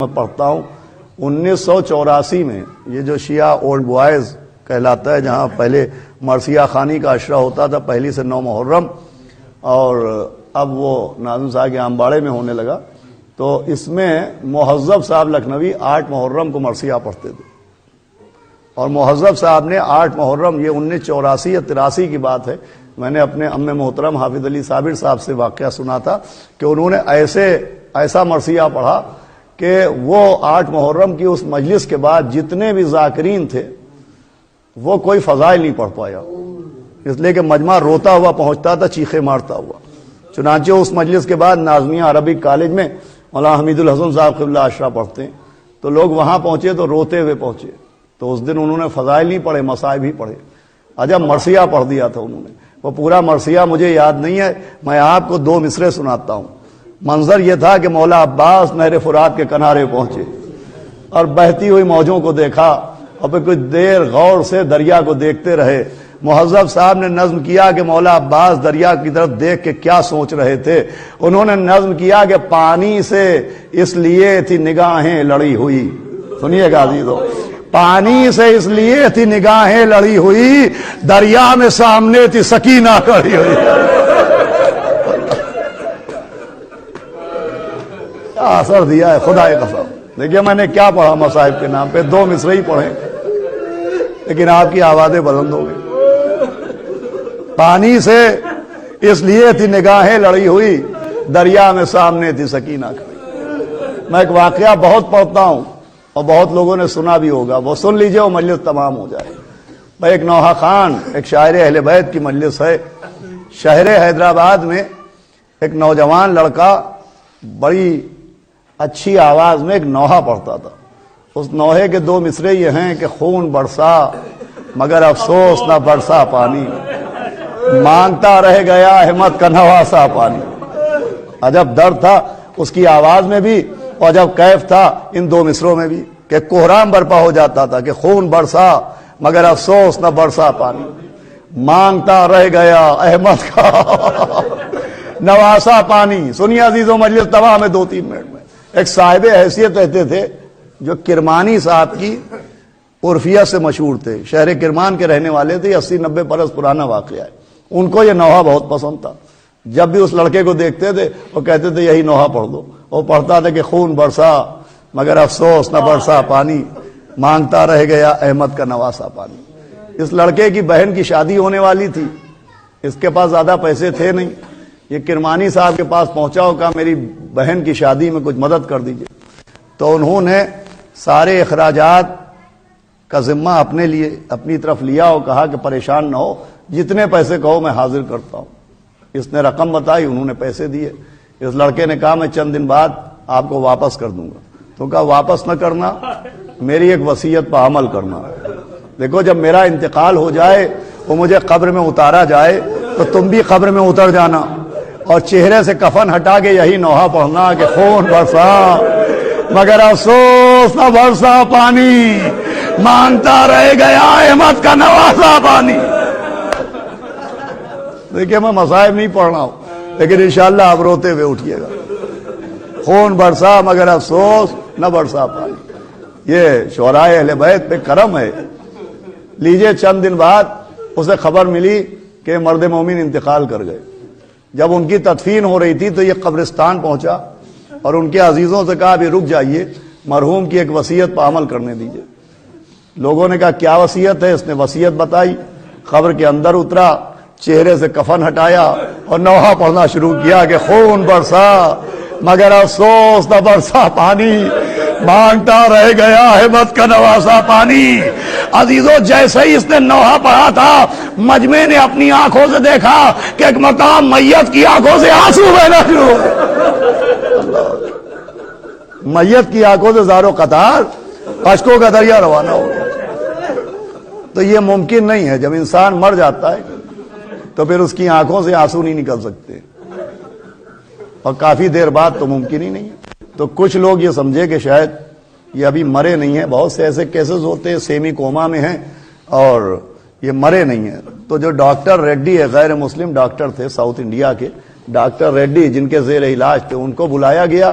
میں پڑھتا ہوں 1984 میں یہ جو شیعہ اولڈ بوائز کہلاتا ہے، جہاں پہلے مرثیہ خانی کا عشرہ ہوتا تھا پہلی سے 9 محرم، اور اب وہ ناظم صاحب کے امباڑے میں ہونے لگا، تو اس میں مہذب صاحب لکھنوی 8 محرم کو مرثیہ پڑھتے تھے، اور مہذب صاحب نے 8 محرم، یہ 1984 یا 83 کی بات ہے، میں نے اپنے ام محترم حافظ علی صابر صاحب سے واقعہ سنا تھا کہ انہوں نے ایسا مرثیہ پڑھا کہ وہ 8 محرم کی اس مجلس کے بعد جتنے بھی ذاکرین تھے وہ کوئی فضائل نہیں پڑھ پایا، اس لیے کہ مجمع روتا ہوا پہنچتا تھا، چیخے مارتا ہوا۔ چنانچہ اس مجلس کے بعد ناظمیہ عربک کالج میں مولانا حمید الحسن صاحب قبلہ عشرہ پڑھتے ہیں، تو لوگ وہاں پہنچے تو روتے ہوئے پہنچے، تو اس دن انہوں نے فضائل نہیں پڑھے، مصائب ہی پڑھے، عجب مرثیہ پڑھ دیا تھا انہوں نے۔ وہ پورا مرثیہ مجھے یاد نہیں ہے، میں آپ کو 2 مصرے سناتا ہوں۔ منظر یہ تھا کہ مولا عباس نہر فرات کے کنارے پہنچے اور بہتی ہوئی موجوں کو دیکھا، اور پھر کچھ دیر غور سے دریا کو دیکھتے رہے۔ مہذب صاحب نے نظم کیا کہ مولا عباس دریا کی طرف دیکھ کے کیا سوچ رہے تھے۔ انہوں نے نظم کیا کہ پانی سے اس لیے تھی نگاہیں لڑی ہوئی، سنیے گا عزیزو، پانی سے اس لیے تھی نگاہیں لڑی ہوئی، دریا میں سامنے تھی سکینہ کھڑی ہوئی۔ اثر دیا ہے خدا قسم۔ دیکھیے میں نے کیا پڑھا مصائب کے نام پہ، 2 مصرے ہی پڑھے، لیکن آپ کی آوازیں بلند ہو گئی۔ پانی سے اس لیے تھی نگاہیں لڑی ہوئی، دریا میں سامنے تھی سکینہ کھڑی۔ میں ایک واقعہ بہت پڑھتا ہوں اور بہت لوگوں نے سنا بھی ہوگا، وہ سن لیجئے، وہ مجلس تمام ہو جائے۔ میں ایک نوحہ خان، ایک شاعر اہل بیت کی مجلس ہے، شہر حیدرآباد میں ایک نوجوان لڑکا بڑی اچھی آواز میں ایک نوحہ پڑھتا تھا۔ اس نوحے کے 2 مصرے یہ ہیں کہ خون برسا مگر افسوس نہ برسا پانی، مانگتا رہ گیا احمد کا نواسا پانی۔ عجب درد تھا اس کی آواز میں بھی، اور جب کیف تھا ان 2 مصروں میں بھی، کہ کوہرام برپا ہو جاتا تھا کہ خون برسا مگر افسوس نہ برسا پانی، مانگتا رہ گیا احمد کا نواسا پانی۔ سنیے عزیزو، مجلس تمام ہے 2-3 منٹ میں۔ ایک صاحب حیثیت رہتے تھے جو کرمانی صاحب کی عرفیت سے مشہور تھے، شہر کرمان کے رہنے والے تھے، 80-90 برس پرانا واقعہ ہے۔ ان کو یہ نوحہ بہت پسند تھا، جب بھی اس لڑکے کو دیکھتے تھے وہ کہتے تھے یہی نوحہ پڑھ دو۔ وہ پڑھتا تھا کہ خون برسا مگر افسوس نہ برسا پانی، مانگتا رہ گیا احمد کا نواسا پانی۔ اس لڑکے کی بہن کی شادی ہونے والی تھی، اس کے پاس زیادہ پیسے تھے نہیں، یہ کرمانی صاحب کے پاس پہنچا اور کہا میری بہن کی شادی میں کچھ مدد کر دیجئے۔ تو انہوں نے سارے اخراجات کا ذمہ اپنی طرف لیا اور کہا کہ پریشان نہ ہو، جتنے پیسے کہو میں حاضر کرتا ہوں۔ اس نے رقم بتائی، انہوں نے پیسے دیے۔ اس لڑکے نے کہا میں چند دن بعد آپ کو واپس کر دوں گا۔ تو کہا واپس نہ کرنا، میری ایک وصیت پر عمل کرنا۔ دیکھو جب میرا انتقال ہو جائے، وہ مجھے قبر میں اتارا جائے، تو تم بھی قبر میں اتر جانا اور چہرے سے کفن ہٹا کے یہی نوحہ پڑھنا کہ خون برسا مگر افسوس نہ برسا پانی، مانگتا رہ گیا احمد کا نواسا پانی۔ دیکھیں میں مصائب نہیں پڑھ رہا ہوں، لیکن انشاءاللہ آپ روتے ہوئے اٹھیے گا۔ خون برسا مگر افسوس نہ برسا پانی، یہ شعراء اہل بیت پہ کرم ہے۔ لیجئے چند دن بعد اسے خبر ملی کہ مرد مومن انتقال کر گئے۔ جب ان کی تدفین ہو رہی تھی تو یہ قبرستان پہنچا اور ان کے عزیزوں سے کہا ابھی رک جائیے، مرحوم کی ایک وصیت پر عمل کرنے دیجئے۔ لوگوں نے کہا کیا وصیت ہے؟ اس نے وصیت بتائی، قبر کے اندر اترا، چہرے سے کفن ہٹایا اور نوحہ پڑھنا شروع کیا کہ خون برسا مگر افسوس نہ برسا پانی، مانگتا رہ گیا احمد کا نواسا پانی۔ عزیزو جیسے ہی اس نے نوحہ پڑھا تھا، مجمع نے اپنی آنکھوں سے دیکھا کہ ایک مقام میت کی آنکھوں سے آنسو بہنا شروع ہو گئے۔ میت کی آنکھوں سے زار و قطار اشکوں کا دریا روانہ ہو گیا۔ تو یہ ممکن نہیں ہے، جب انسان مر جاتا ہے تو پھر اس کی آنکھوں سے آنسو نہیں نکل سکتے، اور کافی دیر بعد تو ممکن ہی نہیں ہے۔ تو کچھ لوگ یہ سمجھے کہ شاید یہ ابھی مرے نہیں ہیں، بہت سے ایسے کیسز ہوتے ہیں سیمی کوما میں ہیں اور یہ مرے نہیں ہیں۔ تو جو ڈاکٹر ریڈی ہے، غیر مسلم ڈاکٹر تھے ساؤتھ انڈیا کے، ڈاکٹر ریڈی جن کے زیر علاج تھے، ان کو بلایا گیا